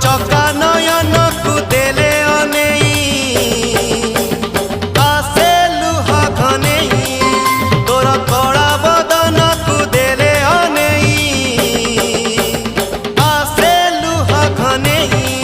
चका नयन को देले अनेई आसे लुहा घनेई तोर कड़ा बदन को देले अनेई आसे लुहा घनेई